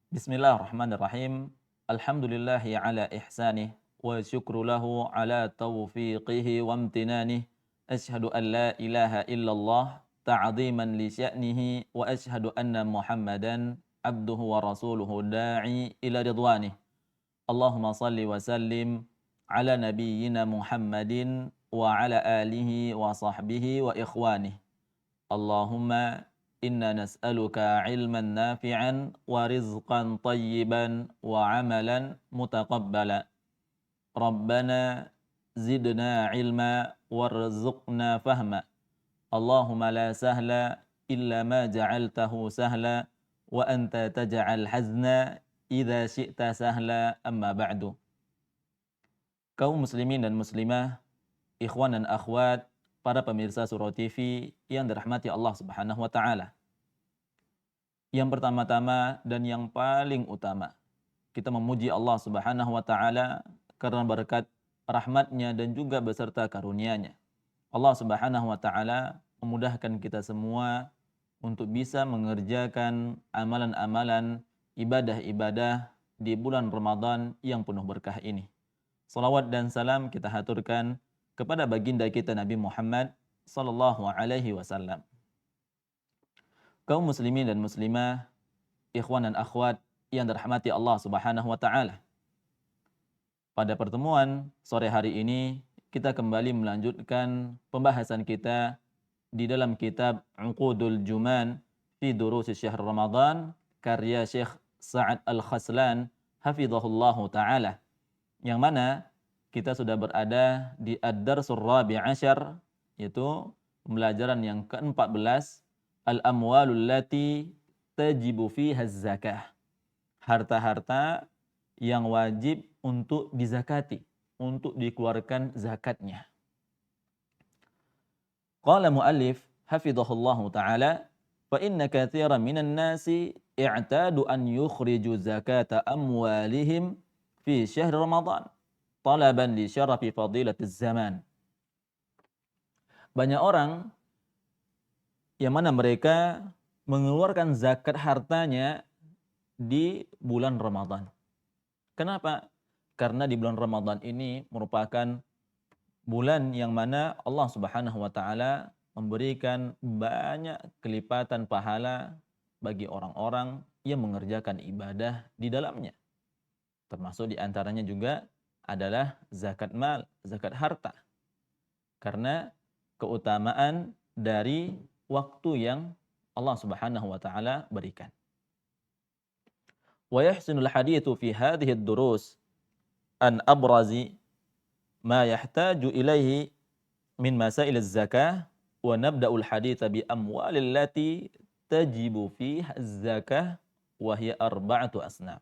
Bismillahirrahmanirrahim. Alhamdulillahi ala ihsanih wa syukru lahu ala taufiqihi wa amtinanih. Ashhadu an la ilaha illallah ta'ziman li sya'nihi wa ashhadu anna Muhammadan abduhu wa rasuluhu da'i ila ridwanih. Allahumma salli wa sallim ala nabiyyina Muhammadin wa ala alihi wa sahbihi wa ikhwanih. Allahumma inna nas'aluka ilman nafi'an wa rizqan tayyiban wa amalan mutaqabbala. Rabbana zidna ilma warzuqna fahma. Allahumma la sahla illa ma ja'altahu sahla wa anta taj'al hazna idza syi'ta sahla amma ba'du. Kaum muslimin dan muslimah, ikhwan dan akhwat, para pemirsa Surau TV yang dirahmati Allah Subhanahu wa taala. Yang pertama-tama dan yang paling utama, kita memuji Allah Subhanahu wa taala karena berkat rahmatnya dan juga beserta karunia-Nya. Allah Subhanahu wa taala memudahkan kita semua untuk bisa mengerjakan amalan-amalan ibadah-ibadah di bulan Ramadan yang penuh berkah ini. Salawat dan salam kita haturkan kepada baginda kita Nabi Muhammad sallallahu alaihi wasallam. Kaum muslimin dan muslimah, ikhwan dan akhwat yang dirahmati Allah Subhanahu wa taala. Pada pertemuan sore hari ini kita kembali melanjutkan pembahasan kita di dalam kitab Uqudul Juman fi Durusi Syahr Ramadan karya Syekh Sa'ad Al-Khaslan hafizahullahu taala. Yang mana kita sudah berada di Ad-Darsul Rabi' Asyar, yaitu pembelajaran yang ke-14, Al-Amwalul Lati Tajibu Fiha Zakah. Harta-harta yang wajib untuk dizakati, untuk dikeluarkan zakatnya. Qala muallif hafizahullahu ta'ala, fa inna katsiran minan nasi i'tadu an yukhriju zakata amwalihim fi syahr Ramadan talaban li syarafi fadilatiz zaman. Banyak orang yang mana mereka mengeluarkan zakat hartanya di bulan Ramadan. Kenapa? Karena di bulan Ramadan ini merupakan bulan yang mana Allah Subhanahu wa taala memberikan banyak kelipatan pahala bagi orang-orang yang mengerjakan ibadah di dalamnya. Termasuk di antaranya juga adalah zakat mal, zakat harta. Karena keutamaan dari waktu yang Allah Subhanahu wa taala berikan. Wa yahsinul haditsu fi hadhihi ad-durus an abrazi ma yahtaju ilaihi min masail az-zakah wa nabda'ul haditsa bi amwalil lati tajibu fiha az-zakah wa hiya arba'atu asnaf.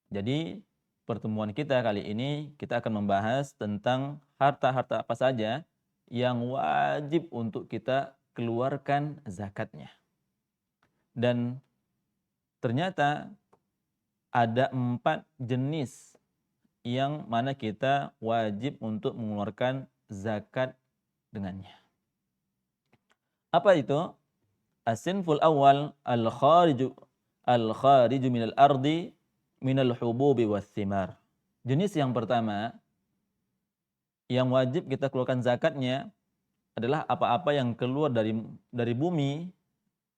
Jadi pertemuan kita kali ini kita akan membahas tentang harta-harta apa saja yang wajib untuk kita keluarkan zakatnya. Dan ternyata ada 4 jenis yang mana kita wajib untuk mengeluarkan zakat dengannya. Apa itu? As-sinful awal al-khariju minal ardi minal hububi was thimar. Jenis yang pertama yang wajib kita keluarkan zakatnya adalah apa-apa yang keluar dari bumi,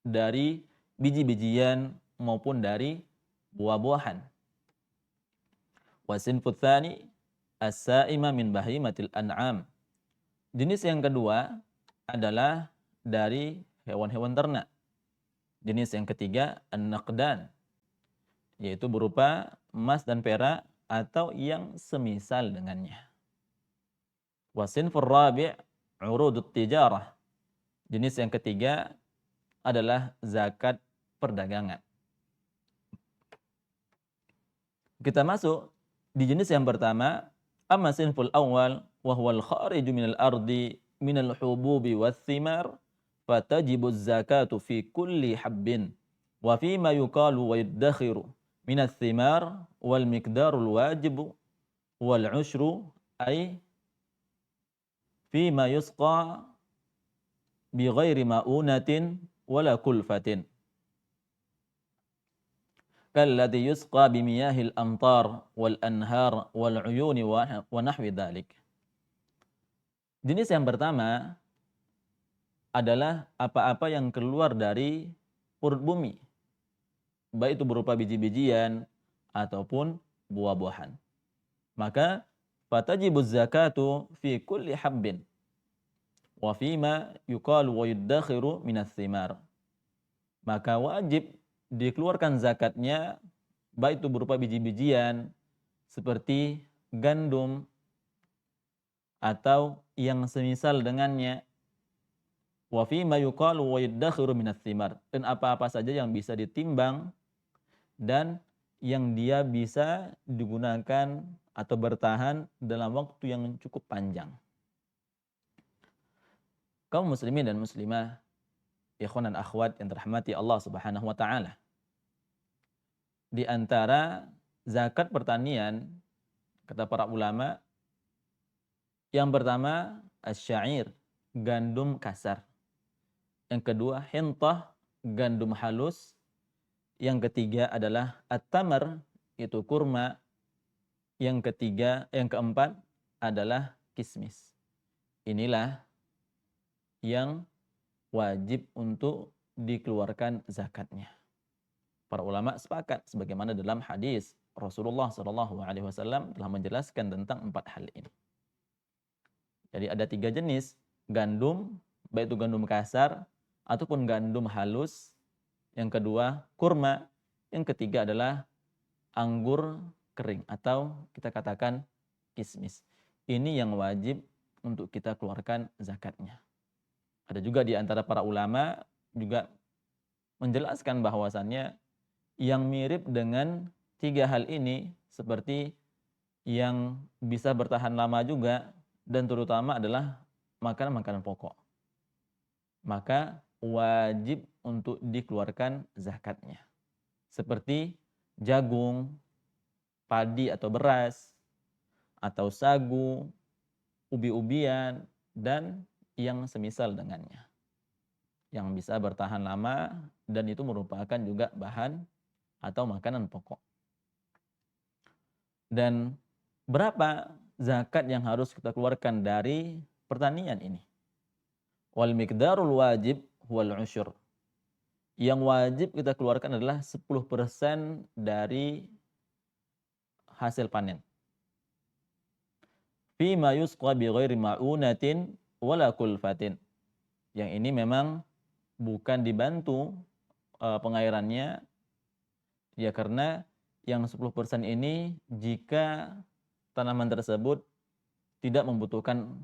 dari biji-bijian maupun dari buah-buahan. Wasinfut tsani as-sa'ima min bahimatil an'am. Jenis yang kedua adalah dari hewan-hewan ternak. Jenis yang ketiga an-naqdan, yaitu berupa emas dan perak atau yang semisal dengannya. Wasinfur rabi' urudut tijarah. Jenis yang ketiga adalah zakat perdagangan. Kita masuk di jenis yang pertama, amma sinful awal wa huwa al-khariju minal ardi minal hububi wath thimar fatajibu zakatu fi kulli habbin wa fima yuqalu wa yuddakhiru minal thimar wal miqdarul wajibu wal ushru ay fima yusqa bi ghairi ma'unatin wala kulfatin. kalladhi yusqa bimiyahil amtar wal anhar wal uyuni wa nahwi dhalik. Jenis yang pertama adalah apa-apa yang keluar dari perut bumi, baik itu berupa biji-bijian ataupun buah-buahan. Maka fatajibuz zakatu fi kulli habbin wa fima yuqalu wa yuddakhiru minas thimar. Maka wajib dikeluarkan zakatnya baik itu berupa biji-bijian seperti gandum atau yang semisal dengannya, wa fima yuqalu wa yuddakhiru minas thimar, dan apa-apa saja yang bisa ditimbang dan yang dia bisa digunakan atau bertahan dalam waktu yang cukup panjang. Kaum muslimin dan muslimah, ikhwan dan akhwat yang dirahmati Allah Subhanahu wa taala. Di antara zakat pertanian, kata para ulama, yang pertama asy-sya'ir, gandum kasar. Yang kedua hintah, gandum halus. Yang ketiga adalah at-tamar, itu kurma. Yang keempat adalah kismis. Inilah yang wajib untuk dikeluarkan zakatnya. Para ulama sepakat sebagaimana dalam hadis Rasulullah SAW telah menjelaskan tentang 4 hal ini. Jadi ada 3 jenis gandum, baik itu gandum kasar ataupun gandum halus. Yang kedua kurma. Yang ketiga adalah anggur kering atau kita katakan kismis. Ini yang wajib untuk kita keluarkan zakatnya. Ada juga di antara para ulama juga menjelaskan bahwasannya yang mirip dengan 3 hal ini seperti yang bisa bertahan lama juga dan terutama adalah makanan-makanan pokok. Maka wajib untuk dikeluarkan zakatnya. Seperti jagung, padi atau beras, atau sagu, ubi-ubian, dan yang semisal dengannya. Yang bisa bertahan lama dan itu merupakan juga bahan atau makanan pokok. Dan berapa zakat yang harus kita keluarkan dari pertanian ini? Wal miqdarul wajib wal usyur. Yang wajib kita keluarkan adalah 10% dari hasil panen. Fima yusqa bi ghairi ma'unatin wala kulfatin. Yang ini memang bukan dibantu pengairannya, ya karena yang 10% ini jika tanaman tersebut tidak membutuhkan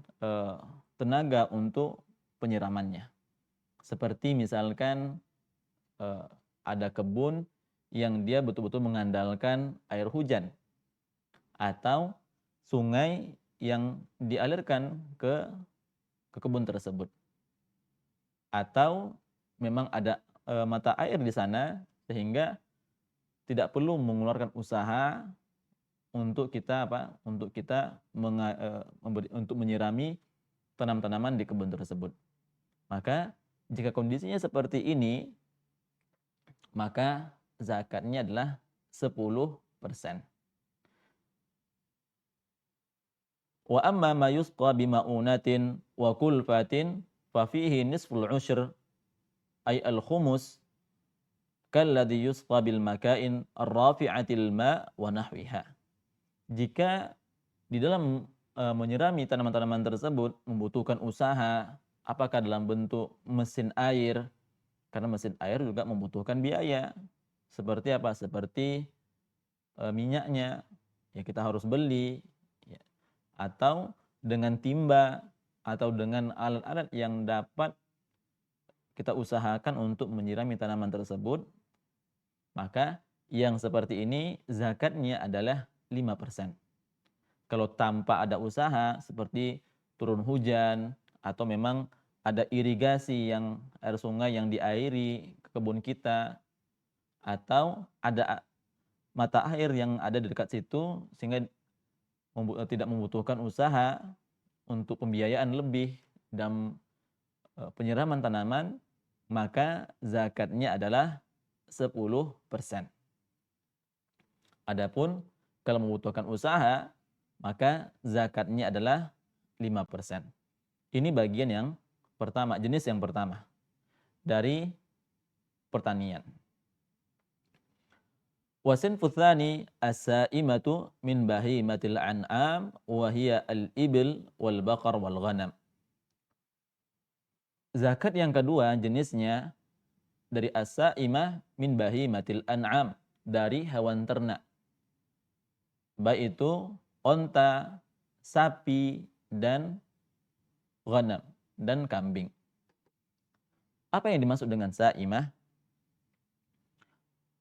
tenaga untuk penyiramannya. Seperti misalkan ada kebun yang dia betul-betul mengandalkan air hujan atau sungai yang dialirkan ke kebun tersebut, atau memang ada mata air di sana sehingga tidak perlu mengeluarkan usaha untuk kita untuk menyirami tanam-tanaman di kebun tersebut. Maka jika kondisinya seperti ini, maka zakatnya adalah 10%. Wa amma ma yusqa bima'unatin wa kulfatin fa fihi nisful ushr ay al-khumus kalladhi yusqa bil makain ar-rafi'atil ma' wa nahwiha. Jika di dalam menyirami tanaman-tanaman tersebut membutuhkan usaha, apakah dalam bentuk mesin air, karena mesin air juga membutuhkan biaya. Seperti apa? Seperti minyaknya, ya kita harus beli, ya. Atau dengan timba, atau dengan alat-alat yang dapat kita usahakan untuk menyirami tanaman tersebut, maka yang seperti ini zakatnya adalah 5%. Kalau tanpa ada usaha seperti turun hujan atau memang ada irigasi yang air sungai yang diairi ke kebun kita, atau ada mata air yang ada di dekat situ sehingga tidak membutuhkan usaha untuk pembiayaan lebih dan penyiraman tanaman, maka zakatnya adalah 10%. Adapun kalau membutuhkan usaha, maka zakatnya adalah 5%. Ini bagian yang pertama, jenis yang pertama dari pertanian. Wasinfu tsani as-sa'imatu min bahimatil an'am wa hiya al-ibil wal baqar wal ghanam. Zakat yang kedua jenisnya dari as-sa'imah min bahimatil an'am, dari hewan ternak. Baik itu onta, sapi, dan ghanam, dan kambing. Apa yang dimaksud dengan sa'imah?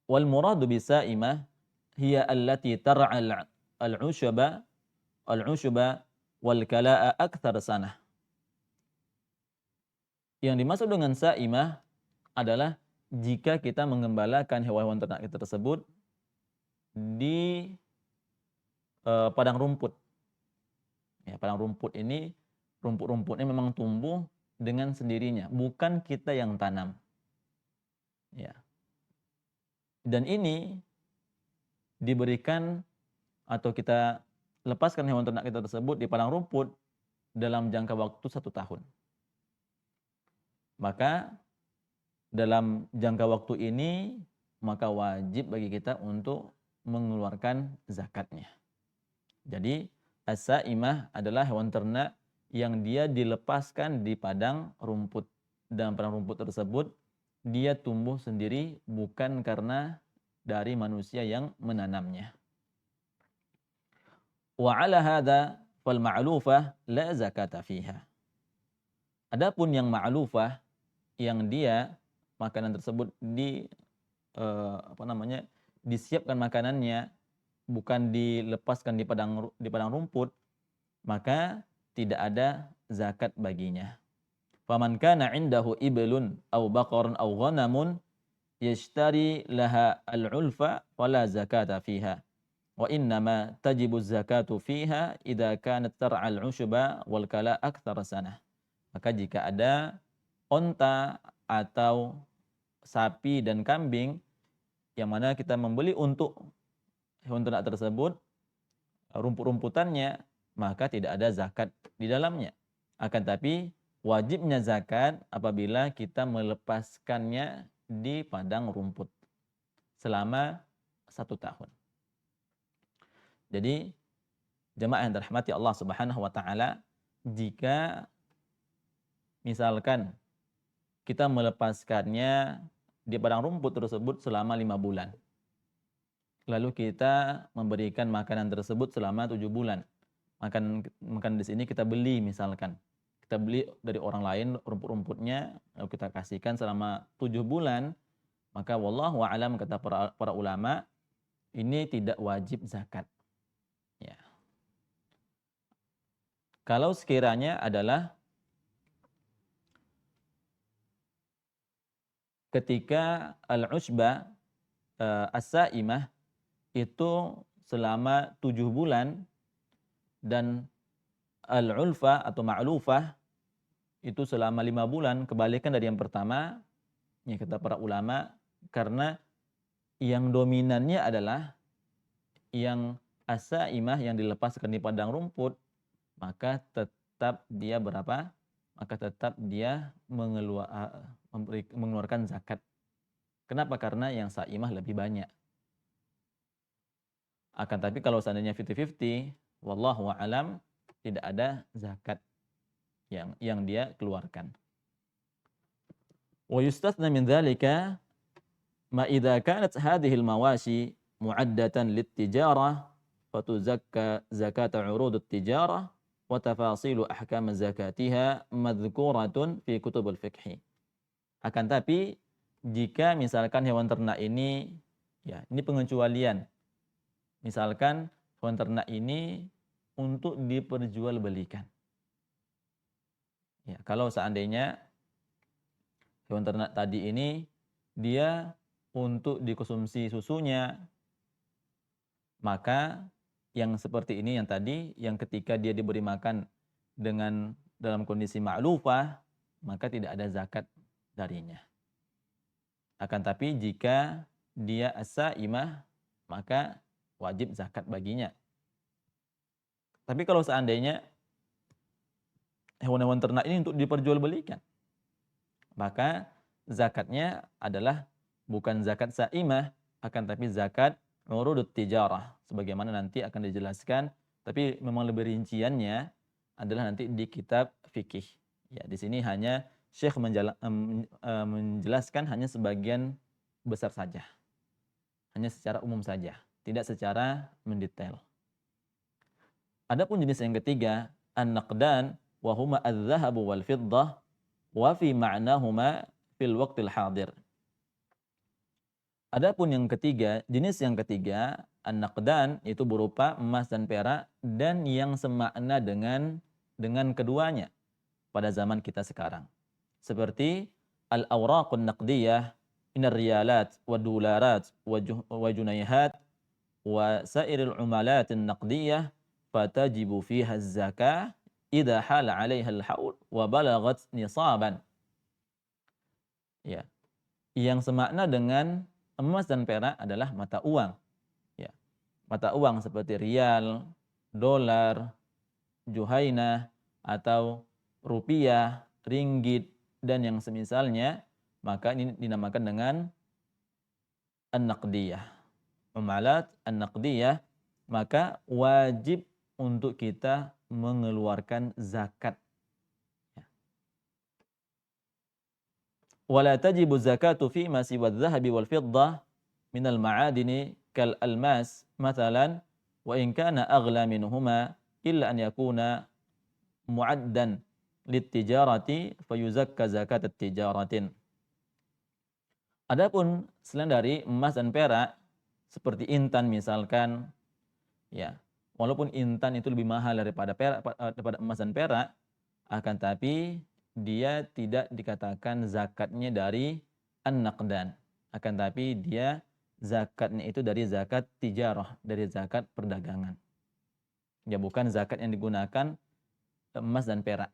Wal muradu bi sa'imah hiya allati tar'al al-ushba wal kala'a akthar sanah. Yang dimaksud dengan sa'imah adalah jika kita mengembalakan hewan-hewan ternak kita tersebut di padang rumput. Ya, padang rumput ini, rumput-rumputnya memang tumbuh dengan sendirinya, bukan kita yang tanam. Ya. Dan ini diberikan atau kita lepaskan hewan ternak kita tersebut di padang rumput dalam jangka waktu 1 tahun. Maka dalam jangka waktu ini, maka wajib bagi kita untuk mengeluarkan zakatnya. Jadi as-sa'imah adalah hewan ternak yang dia dilepaskan di padang rumput. Dan padang rumput tersebut dia tumbuh sendiri, bukan karena dari manusia yang menanamnya. Wa 'ala hadza fal ma'lufah la zakata fiha. Adapun yang ma'lufah, yang dia makanan tersebut disiapkan makanannya, bukan dilepaskan di padang rumput, maka tidak ada zakat baginya. Faman kana 'indahu iblun aw baqarun aw ghanamun yashtari laha al-'ulfa fala zakata fiha. Wa innama tajibu zakatu fiha idza kanat tar'al 'ushba wal kala aktsara sanah. Maka jika ada onta atau sapi dan kambing yang mana kita membeli untuk hewan ternak tersebut, rumput-rumputannya, maka tidak ada zakat di dalamnya. Akan tapi wajibnya zakat apabila kita melepaskannya di padang rumput selama 1 tahun. Jadi jemaah yang dirahmati Allah Subhanahu wa taala, jika misalkan kita melepaskannya di padang rumput tersebut selama 5 bulan. Lalu kita memberikan makanan tersebut selama 7 bulan. Makan di sini kita beli misalkan. Kita beli dari orang lain rumput-rumputnya, lalu kita kasihkan selama 7 bulan, maka wallahu a'lam, kata para ulama, ini tidak wajib zakat. Ya. Kalau sekiranya adalah ketika al-ushba as-sa'imah itu selama 7 bulan dan al-ulfa atau ma'lufah itu selama 5 bulan, kebalikan dari yang pertama, ya kata para ulama, karena yang dominannya adalah yang as-sa'imah yang dilepaskan di padang rumput, maka tetap dia berapa? Maka tetap dia mengeluarkan zakat. Kenapa? Karena yang sa'imah lebih banyak. Akan tapi kalau seandainya 50-50, wallahu a'lam, tidak ada zakat yang dia keluarkan. Wa yustathna min dzalika ma idza kanat hadhihi al-mawashi mu'addatan lit-tijarah fatuzakka zakata 'urud at-tijarah wa tafasilu ahkam zakatiha madhkuratun fi kutub al-fiqh. Akan tapi jika misalkan hewan ternak ini, ya ini pengecualian. Misalkan hewan ternak ini untuk diperjualbelikan. Ya, kalau seandainya hewan ternak tadi ini dia untuk dikonsumsi susunya, maka yang seperti ini yang tadi, yang ketika dia diberi makan dalam kondisi ma'lufah, maka tidak ada zakat darinya. Akan tapi jika dia as-sa'imah, maka wajib zakat baginya. Tapi kalau seandainya hewan-hewan ternak ini untuk diperjualbelikan, maka zakatnya adalah bukan zakat saimah, akan tapi zakat urudut tijarah, sebagaimana nanti akan dijelaskan, tapi memang lebih rinciannya adalah nanti di kitab fikih. Ya, di sini hanya Syekh menjelaskan hanya sebagian besar saja, hanya secara umum saja, tidak secara mendetail. Adapun jenis yang ketiga, an-naqdan wa huma adz-dzahabu wal fiddah wa fi ma'nahuma fil waqtil hadir. Adapun yang ketiga, jenis yang ketiga, an-naqdan itu berupa emas dan perak dan yang semakna dengan keduanya pada zaman kita sekarang. Seperti al-awraqun naqdiyah minar riyalat wa dolarat wa junayhat wa sairil umalatin naqdiyah fatajibu fiha az-zakah idza hala 'alaiha al-haul wa balagat nisaban. Ya. Yang semakna dengan emas dan perak adalah mata uang. Ya. Mata uang seperti rial, dolar, juhainah atau rupiah, ringgit dan yang semisalnya, maka ini dinamakan dengan an-naqdiyah. Umalat an-naqdiyah, maka wajib untuk kita mengeluarkan zakat. Wala tajibu zakatu fi ma siwa adh-dhahabi wal fiddah min al-ma'adini kal almas mathalan wa in kana aghla minhuma illa an yakuna mu'addan lit-tijarati fayuzakka zakat at-tijaratin. Adapun selain dari emas dan perak seperti intan misalkan, ya, walaupun intan itu lebih mahal daripada daripada emas dan perak, akan tapi dia tidak dikatakan zakatnya dari an-naqdan. Akan tapi dia zakatnya itu dari zakat tijarah, dari zakat perdagangan. Ya, bukan zakat yang digunakan emas dan perak.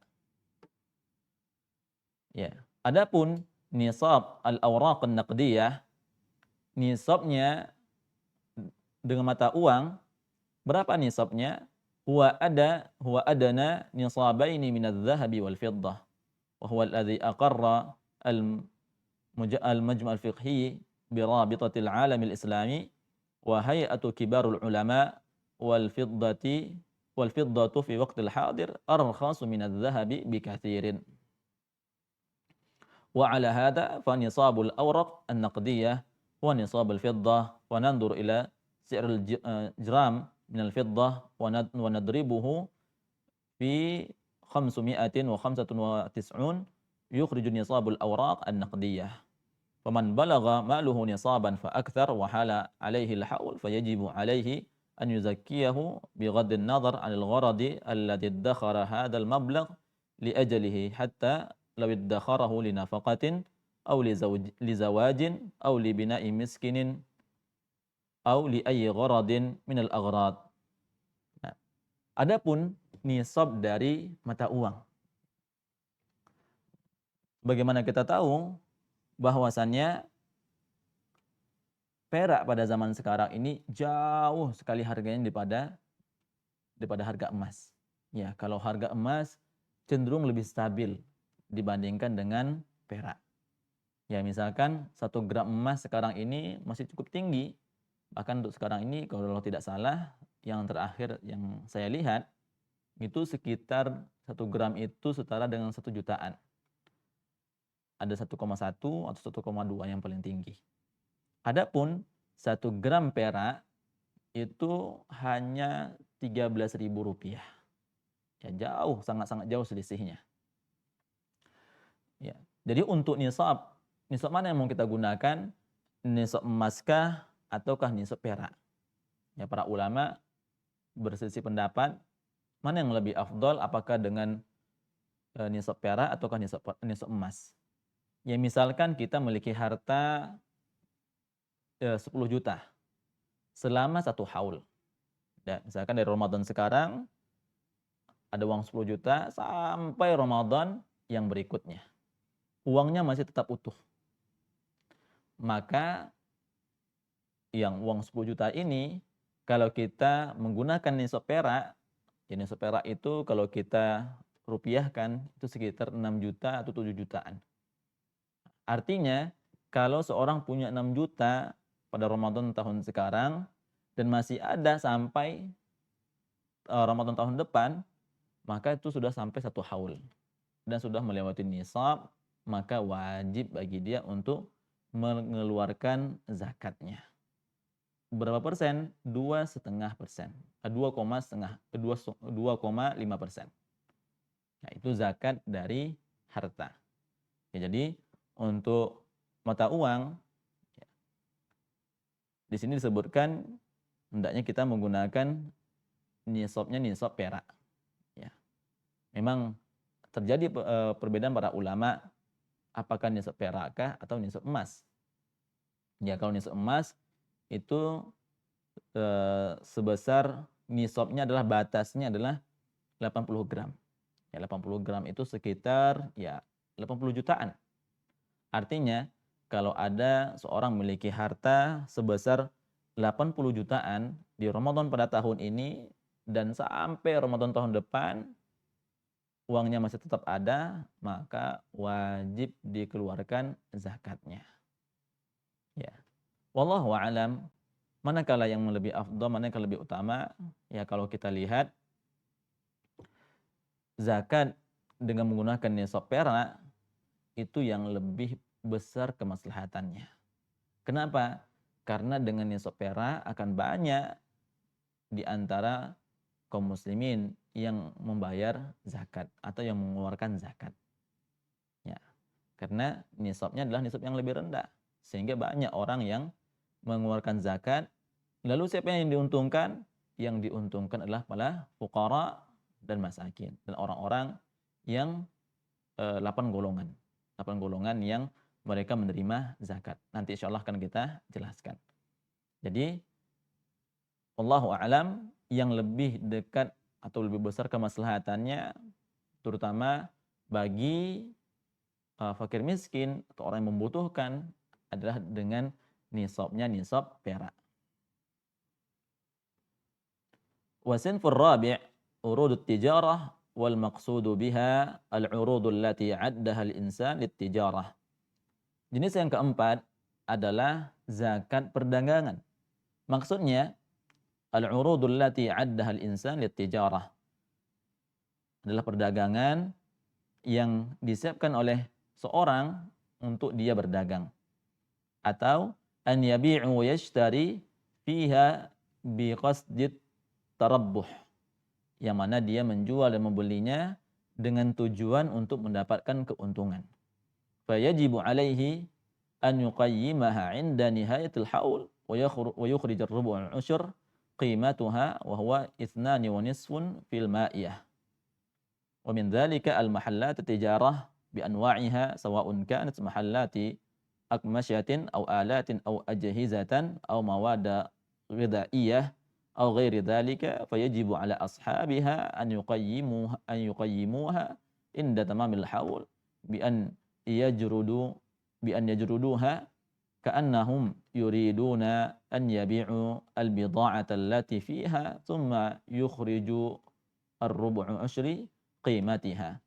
Ya. Adapun nisab al-awraq an-naqdiyah, nisabnya dengan mata uang, berapa nisabnya? Huwa adana nisabaini min adz-dzahabi wal fiddah. Wa huwa alladhi aqarra al-majma' al-fiqhi bi rabitatil alam al-islami wa hay'atu kibarul ulama wal fiddatu fi waqtil hadir arkhasu min adz-dzahabi bi katsirin. Wa ala hadha fa nisabul awraq an-naqdiyah wa nisabul fiddah wa nanzur ila si'ril gram min al-fiddah wa nadribuhu fi 595 yukhriju nisabul awraq an-naqdiyah. Faman balagha maluhu nisaban fa akthar wa hala alaihi al-haul fayajibu alaihi an yuzakkiyahu bighaddi an-nazar 'anil gharadi alladhi iddakhara hadha al-mablagh li ajalihi hatta law iddakharahu li nafaqatin aw li zawajin aw li bina'i miskinin aw li ayyi gharadin min al-aghrad. Nah, adapun nisab dari mata uang. Bagaimana kita tahu bahwasannya perak pada zaman sekarang ini jauh sekali harganya daripada harga emas. Ya, kalau harga emas cenderung lebih stabil dibandingkan dengan perak. Ya, misalkan 1 gram emas sekarang ini masih cukup tinggi. Bahkan untuk sekarang ini kalau tidak salah, yang terakhir yang saya lihat itu sekitar 1 gram itu setara dengan 1 jutaan. Ada 1,1 atau 1,2 yang paling tinggi. Adapun 1 gram perak itu hanya Rp13.000. Ya, jauh, sangat-sangat jauh selisihnya. Ya. Jadi untuk nisab mana yang mau kita gunakan? Nisab emaskah ataukah nisab perak? Ya, para ulama berselisih pendapat mana yang lebih afdal, apakah dengan nisab perak ataukah nisab emas. Ya, misalkan kita memiliki harta 10 juta selama 1 haul. Ya, misalkan dari Ramadan sekarang ada uang 10 juta sampai Ramadan yang berikutnya. Uangnya masih tetap utuh. Maka yang uang 10 juta ini kalau kita menggunakan nisab perak, ya nisab perak itu kalau kita rupiahkan itu sekitar 6 juta atau 7 jutaan. Artinya kalau seorang punya 6 juta pada Ramadan tahun sekarang dan masih ada sampai Ramadan tahun depan, maka itu sudah sampai 1 haul dan sudah melewati nisab, maka wajib bagi dia untuk mengeluarkan zakatnya. Berapa persen? 2,5%. 2,5%. Nah, itu zakat dari harta. Ya, jadi untuk mata uang, ya, di sini disebutkan hendaknya kita menggunakan nisabnya nisab perak. Ya. Memang terjadi perbedaan para ulama apakah nisab perakkah atau nisab emas. Ya, kalau nisab emas itu sebesar nisabnya adalah batasnya adalah 80 gram. Ya, 80 gram itu sekitar ya 80 jutaan. Artinya kalau ada seorang memiliki harta sebesar 80 jutaan di Ramadan pada tahun ini dan sampai Ramadan tahun depan uangnya masih tetap ada, maka wajib dikeluarkan zakatnya. Ya. Wallahu a'lam. Manakala yang lebih afdal, manakala lebih utama? Ya, kalau kita lihat zakat dengan menggunakan nisab perak itu yang lebih besar kemaslahatannya. Kenapa? Karena dengan nisab perak akan banyak di antara kaum muslimin yang membayar zakat atau yang mengeluarkan zakat. Ya. Karena nisabnya adalah nisab yang lebih rendah. Sehingga banyak orang yang mengeluarkan zakat. Lalu siapa yang diuntungkan? Yang diuntungkan adalah para fuqara dan masakin. Dan orang-orang yang 8 golongan. 8 golongan yang mereka menerima zakat. Nanti insya Allah akan kita jelaskan. Jadi, wallahu a'lam, yang lebih dekat atau lebih besar kemaslahatannya terutama bagi fakir miskin atau orang yang membutuhkan adalah dengan nisabnya nisab perak. Wasinfur rabi' urudut tijarah wal maqsudu biha al-urudul lati 'addaha al-insan lit-tijarah. Jenis yang keempat adalah zakat perdagangan. Maksudnya al-urudul lati 'addaha al-insan lit-tijarah adalah perdagangan yang disiapkan oleh seorang untuk dia berdagang. Atau an yabi'u wa yashtari fiha biqasdit tarabbuh, yang mana dia menjual dan membelinya dengan tujuan untuk mendapatkan keuntungan. Fayajibu alaihi an yuqayyimaha 'inda nihayatil haul wa yukhrij ar-rubu' al-'ushr qimatuha wa huwa 2.5 fil ma'iyah. Wa min dhalika al-mahallat at-tijarah bi anwa'iha sawa'un kanat mahallati akmasyatin aw alatin aw ajhizatan aw mawada ghidhaiyah aw ghairi dhalika fayajibu ala ashabiha an yuqayyimuha inda tamamil haul bi an yajruduha ka'annahum yuriduna an yabi'u al-bida'ata allati fiha thumma yukhriju ar-rubu'u ushri qimatiha.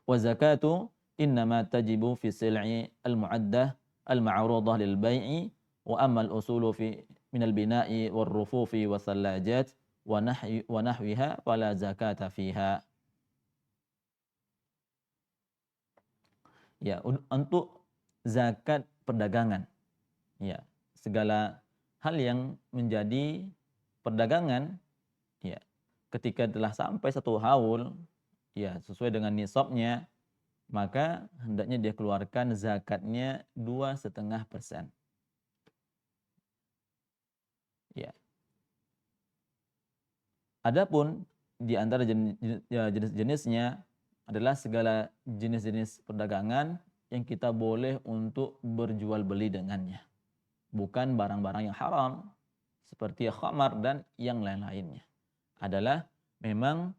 Wa zakatu innama tajibu fi sil'i al-mu'addah al-ma'rudah lil bai'i wa amma al-usulu fi min al-bina'i war-rufufi was-sallajat wa nahwiha fala zakata fiha. Ya, untuk zakat perdagangan. Ya, segala hal yang menjadi perdagangan, ya, ketika telah sampai 1 haul, ya, sesuai dengan nisabnya, maka hendaknya dia keluarkan zakatnya 2,5%. Ya. Adapun di antara jenis-jenisnya adalah segala jenis-jenis perdagangan yang kita boleh untuk berjual beli dengannya. Bukan barang-barang yang haram seperti khamar dan yang lain-lainnya. Adalah memang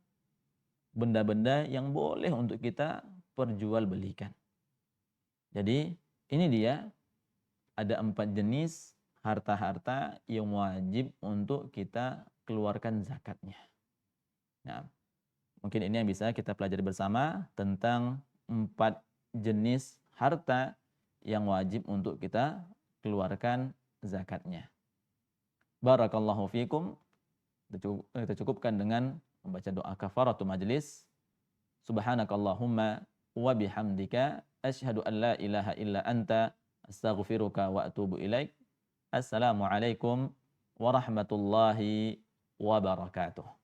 benda-benda yang boleh untuk kita perjualbelikan. Jadi ini dia ada 4 jenis harta-harta yang wajib untuk kita keluarkan zakatnya. Nah, mungkin ini yang bisa kita pelajari bersama tentang 4 jenis harta yang wajib untuk kita keluarkan zakatnya. Barakallahu fikum. Kita cukupkan dengan membaca doa kafaratul majlis. Subhanakallahumma wa bihamdika asyhadu an la ilaha illa anta astaghfiruka wa atubu ilaik. Assalamualaikum warahmatullahi wabarakatuh.